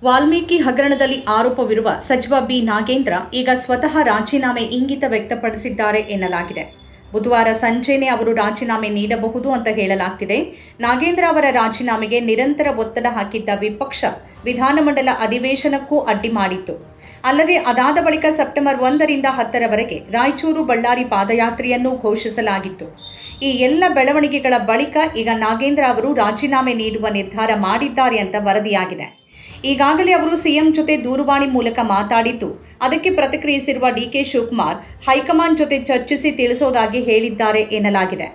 ವಾಲ್ಮೀಕಿ ಹಗರಣದಲ್ಲಿ ಆರೋಪವಿರುವ ಸಚಿವ ಬಿ ನಾಗೇಂದ್ರ ಈಗ ಸ್ವತಃ ರಾಜೀನಾಮೆ ಇಂಗಿತ ವ್ಯಕ್ತಪಡಿಸಿದ್ದಾರೆ ಎನ್ನಲಾಗಿದೆ. ಬುಧವಾರ ಸಂಜೆನೇ ಅವರು ರಾಜೀನಾಮೆ ನೀಡಬಹುದು ಅಂತ ಹೇಳಲಾಗ್ತಿದೆ. ನಾಗೇಂದ್ರ ಅವರ ರಾಜೀನಾಮೆಗೆ ನಿರಂತರ ಒತ್ತಡ ಹಾಕಿದ್ದ ವಿಪಕ್ಷ ವಿಧಾನಮಂಡಲ ಅಧಿವೇಶನಕ್ಕೂ ಅಡ್ಡಿ ಮಾಡಿತ್ತು. ಅಲ್ಲದೆ ಅದಾದ ಬಳಿಕ ಸೆಪ್ಟೆಂಬರ್ 1ರಿಂದ 10ರವರೆಗೆ ರಾಯಚೂರು ಬಳ್ಳಾರಿ ಪಾದಯಾತ್ರೆಯನ್ನು ಘೋಷಿಸಲಾಗಿತ್ತು. ಈ ಎಲ್ಲ ಬೆಳವಣಿಗೆಗಳ ಬಳಿಕ ಈಗ ನಾಗೇಂದ್ರ ಅವರು ರಾಜೀನಾಮೆ ನೀಡುವ ನಿರ್ಧಾರ ಮಾಡಿದ್ದಾರೆ ಅಂತ ವರದಿಯಾಗಿದೆ. ಈಗಾಗಲೇ ಅವರು ಸಿಎಂ ಜೊತೆ ದೂರವಾಣಿ ಮೂಲಕ ಮಾತಾಡಿದ್ದು, ಅದಕ್ಕೆ ಪ್ರತಿಕ್ರಿಯಿಸಿರುವ ಡಿಕೆ ಶಿವಕುಮಾರ್ ಹೈಕಮಾಂಡ್ ಜೊತೆ ಚರ್ಚಿಸಿ ತಿಳಿಸೋದಾಗಿ ಹೇಳಿದ್ದಾರೆ ಎನ್ನಲಾಗಿದೆ.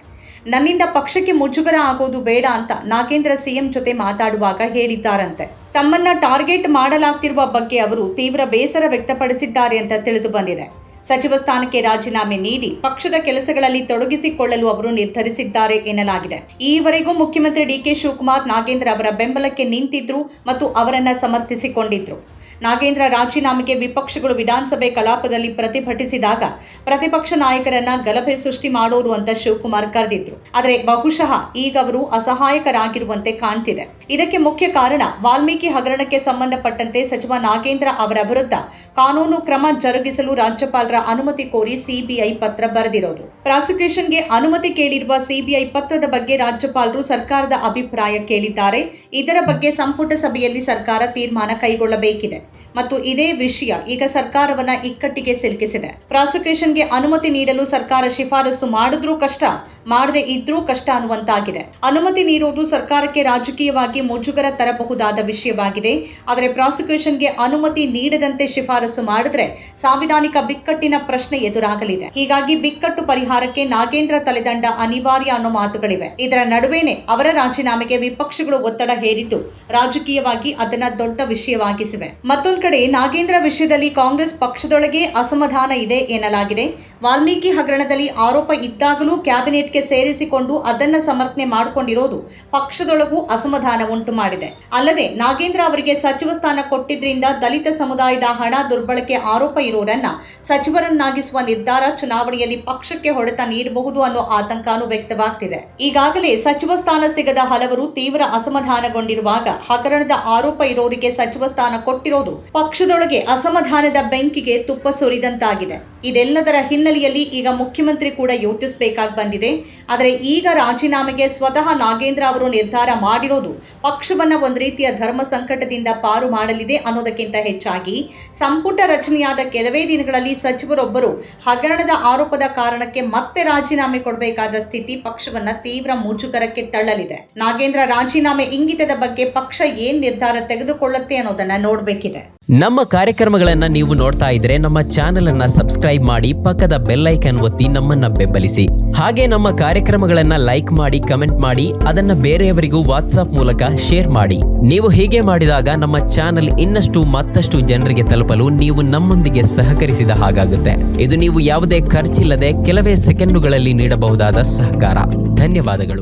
ನನ್ನಿಂದ ಪಕ್ಷಕ್ಕೆ ಮುಜುಗರ ಆಗೋದು ಬೇಡ ಅಂತ ನಾಗೇಂದ್ರ ಸಿಎಂ ಜೊತೆ ಮಾತಾಡುವಾಗ ಹೇಳಿದ್ದಾರಂತೆ. ತಮ್ಮನ್ನ ಟಾರ್ಗೆಟ್ ಮಾಡಲಾಗ್ತಿರುವ ಬಗ್ಗೆ ಅವರು ತೀವ್ರ ಬೇಸರ ವ್ಯಕ್ತಪಡಿಸಿದ್ದಾರೆ ಅಂತ ತಿಳಿದು ಬಂದಿದೆ. ಸಚಿವ ಸ್ಥಾನಕ್ಕೆ ರಾಜೀನಾಮೆ ನೀಡಿ ಪಕ್ಷದ ಕೆಲಸಗಳಲ್ಲಿ ತೊಡಗಿಸಿಕೊಳ್ಳಲು ಅವರು ನಿರ್ಧರಿಸಿದ್ದಾರೆ ಎನ್ನಲಾಗಿದೆ. ಈವರೆಗೂ ಮುಖ್ಯಮಂತ್ರಿ ಡಿಕೆ ಶಿವಕುಮಾರ್ ನಾಗೇಂದ್ರ ಅವರ ಬೆಂಬಲಕ್ಕೆ ನಿಂತಿದ್ರು ಮತ್ತು ಅವರನ್ನ ಸಮರ್ಥಿಸಿಕೊಂಡಿದ್ರು. ನಾಗೇಂದ್ರ ರಾಜೀನಾಮೆಗೆ ವಿಪಕ್ಷಗಳು ವಿಧಾನಸಭೆ ಕಲಾಪದಲ್ಲಿ ಪ್ರತಿಭಟಿಸಿದಾಗ ಪ್ರತಿಪಕ್ಷ ನಾಯಕರನ್ನ ಗಲಭೆ ಸೃಷ್ಟಿ ಮಾಡೋರು ಅಂತ ಶಿವಕುಮಾರ್ ಕರೆದಿದ್ರು. ಆದರೆ ಬಹುಶಃ ಈಗ ಅವರು ಅಸಹಾಯಕರಾಗಿರುವಂತೆ ಕಾಣ್ತಿದೆ. ಇದಕ್ಕೆ ಮುಖ್ಯ ಕಾರಣ ವಾಲ್ಮೀಕಿ ಹಗರಣಕ್ಕೆ ಸಂಬಂಧಪಟ್ಟಂತೆ ಸಚಿವ ನಾಗೇಂದ್ರ ಅವರ ವಿರುದ್ಧ ಕಾನೂನು ಕ್ರಮ ಜರುಗಿಸಲು ರಾಜ್ಯಪಾಲರ ಅನುಮತಿ ಕೋರಿ ಸಿಬಿಐ ಪತ್ರ ಬರೆದಿರೋದು. ಪ್ರಾಸಿಕ್ಯೂಷನ್ಗೆ ಅನುಮತಿ ಕೇಳಿರುವ ಸಿಬಿಐ ಪತ್ರದ ಬಗ್ಗೆ ರಾಜ್ಯಪಾಲರು ಸರ್ಕಾರದ ಅಭಿಪ್ರಾಯ ಕೇಳಿದ್ದಾರೆ. ಇದರ ಬಗ್ಗೆ ಸಂಪುಟ ಸಭೆಯಲ್ಲಿ ಸರ್ಕಾರ ತೀರ್ಮಾನ ಕೈಗೊಳ್ಳಬೇಕಿದೆ ಮತ್ತು ಇದೇ ವಿಷಯ ಈಗ ಸರ್ಕಾರವನ್ನ ಇಕ್ಕಟ್ಟಿಗೆ ಸಿಲುಕಿಸಿದೆ. ಪ್ರಾಸಿಕ್ಯೂಷನ್ಗೆ ಅನುಮತಿ ನೀಡಲು ಸರ್ಕಾರ ಶಿಫಾರಸು ಮಾಡಿದ್ರೂ ಕಷ್ಟ, ಮಾಡದೇ ಇದ್ರೂ ಕಷ್ಟ ಅನ್ನುವಂತಾಗಿದೆ. ಅನುಮತಿ ನೀಡುವುದು ಸರ್ಕಾರಕ್ಕೆ ರಾಜಕೀಯವಾಗಿ ಮುಜುಗರ ತರಬಹುದಾದ ವಿಷಯವಾಗಿದೆ. ಆದರೆ ಪ್ರಾಸಿಕ್ಯೂಷನ್ಗೆ ಅನುಮತಿ ನೀಡದಂತೆ ಶಿಫಾರಸು ಮಾಡಿದ್ರೆ ಸಾಂವಿಧಾನಿಕ ಬಿಕ್ಕಟ್ಟಿನ ಪ್ರಶ್ನೆ ಎದುರಾಗಲಿದೆ. ಹೀಗಾಗಿ ಬಿಕ್ಕಟ್ಟು ಪರಿಹಾರಕ್ಕೆ ನಾಗೇಂದ್ರ ತಲೆದಂಡ ಅನಿವಾರ್ಯ ಅನ್ನೋ ಮಾತುಗಳಿವೆ. ಇದರ ನಡುವೆನೇ ಅವರ ರಾಜೀನಾಮೆಗೆ ವಿಪಕ್ಷಗಳು ಒತ್ತಡ ಹೇರಿದ್ದು ರಾಜಕೀಯವಾಗಿ ಅದನ್ನ ದೊಡ್ಡ ವಿಷಯವಾಗಿಸಿವೆ. ಮತ್ತೊಂದು ಕಡೆ ನಾಗೇಂದ್ರ ವಿಷಯದಲ್ಲಿ ಕಾಂಗ್ರೆಸ್ ಪಕ್ಷದೊಳಗೆ ಅಸಮಾಧಾನ ಇದೆ ಎನ್ನಲಾಗಿದೆ. ವಾಲ್ಮೀಕಿ ಹಗರಣದಲ್ಲಿ ಆರೋಪ ಇದ್ದಾಗಲೂ ಕ್ಯಾಬಿನೆಟ್ಗೆ ಸೇರಿಸಿಕೊಂಡು ಅದನ್ನ ಸಮರ್ಥನೆ ಮಾಡಿಕೊಂಡಿರೋದು ಪಕ್ಷದೊಳಗೂ ಅಸಮಾಧಾನ ಉಂಟು ಮಾಡಿದೆ. ಅಲ್ಲದೆ ನಾಗೇಂದ್ರ ಅವರಿಗೆ ಸಚಿವ ಸ್ಥಾನ ಕೊಟ್ಟಿದ್ರಿಂದ ದಲಿತ ಸಮುದಾಯದ ಹಣ ದುರ್ಬಳಕೆ ಆರೋಪ ಇರೋರನ್ನ ಸಚಿವರನ್ನಾಗಿಸುವ ನಿರ್ಧಾರ ಚುನಾವಣೆಯಲ್ಲಿ ಪಕ್ಷಕ್ಕೆ ಹೊಡೆತ ನೀಡಬಹುದು ಅನ್ನೋ ಆತಂಕನೂ ವ್ಯಕ್ತವಾಗ್ತಿದೆ. ಈಗಾಗಲೇ ಸಚಿವ ಸ್ಥಾನ ಸಿಗದ ಹಲವರು ತೀವ್ರ ಅಸಮಾಧಾನಗೊಂಡಿರುವಾಗ ಹಗರಣದ ಆರೋಪ ಇರೋರಿಗೆ ಸಚಿವ ಸ್ಥಾನ ಕೊಟ್ಟಿರೋದು ಪಕ್ಷದೊಳಗೆ ಅಸಮಾಧಾನದ ಬೆಂಕಿಗೆ ತುಪ್ಪ ಸುರಿದಂತಾಗಿದೆ. ಇದೆಲ್ಲದರ ಹಿನ್ನೆಲೆಯಲ್ಲಿ ಈಗ ಮುಖ್ಯಮಂತ್ರಿ ಕೂಡ ಯೋಚಿಸಬೇಕಾಗಿ ಬಂದಿದೆ. ಆದರೆ ಈಗ ರಾಜೀನಾಮೆಗೆ ಸ್ವತಃ ನಾಗೇಂದ್ರ ಅವರು ನಿರ್ಧಾರ ಮಾಡಿರೋದು ಪಕ್ಷವನ್ನ ಒಂದು ರೀತಿಯ ಧರ್ಮ ಸಂಕಟದಿಂದ ಪಾರು ಮಾಡಲಿದೆ ಅನ್ನೋದಕ್ಕಿಂತ ಹೆಚ್ಚಾಗಿ ಸಂಪುಟ ರಚನೆಯಾದ ಕೆಲವೇ ದಿನಗಳಲ್ಲಿ ಸಚಿವರೊಬ್ಬರು ಹಗರಣದ ಆರೋಪದ ಕಾರಣಕ್ಕೆ ಮತ್ತೆ ರಾಜೀನಾಮೆ ಕೊಡಬೇಕಾದ ಸ್ಥಿತಿ ಪಕ್ಷವನ್ನ ತೀವ್ರ ಮುಜುಗರಕ್ಕೆ ತಳ್ಳಲಿದೆ. ನಾಗೇಂದ್ರ ರಾಜೀನಾಮೆ ಇಂಗಿತದ ಬಗ್ಗೆ ಪಕ್ಷ ಏನ್ ನಿರ್ಧಾರ ತೆಗೆದುಕೊಳ್ಳುತ್ತೆ ಅನ್ನೋದನ್ನ ನೋಡಬೇಕಿದೆ. ನಮ್ಮ ಕಾರ್ಯಕ್ರಮಗಳನ್ನ ನೀವು ನೋಡ್ತಾ ಇದ್ರೆ ನಮ್ಮ ಚಾನೆಲ್ ಅನ್ನ ಸಬ್ಸ್ಕ್ರೈಬ್ ಮಾಡಿ, ಪಕ್ಕದ ಬೆಲ್ ಐಕಾನ್ ಒತ್ತಿ ನಮ್ಮನ್ನ ಬೆಂಬಲಿಸಿ. ಹಾಗೆ ನಮ್ಮ ಕಾರ್ಯಕ್ರಮಗಳನ್ನ ಲೈಕ್ ಮಾಡಿ, ಕಮೆಂಟ್ ಮಾಡಿ, ಅದನ್ನ ಬೇರೆಯವರಿಗೂ ವಾಟ್ಸ್ಆಪ್ ಮೂಲಕ ಶೇರ್ ಮಾಡಿ. ನೀವು ಹೀಗೆ ಮಾಡಿದಾಗ ನಮ್ಮ ಚಾನೆಲ್ ಇನ್ನಷ್ಟು ಮತ್ತಷ್ಟು ಜನರಿಗೆ ತಲುಪಲು ನೀವು ನಮ್ಮೊಂದಿಗೆ ಸಹಕರಿಸಿದ ಹಾಗಾಗುತ್ತೆ. ಇದು ನೀವು ಯಾವುದೇ ಖರ್ಚಿಲ್ಲದೆ ಕೆಲವೇ ಸೆಕೆಂಡುಗಳಲ್ಲಿ ನೀಡಬಹುದಾದ ಸಹಕಾರ. ಧನ್ಯವಾದಗಳು.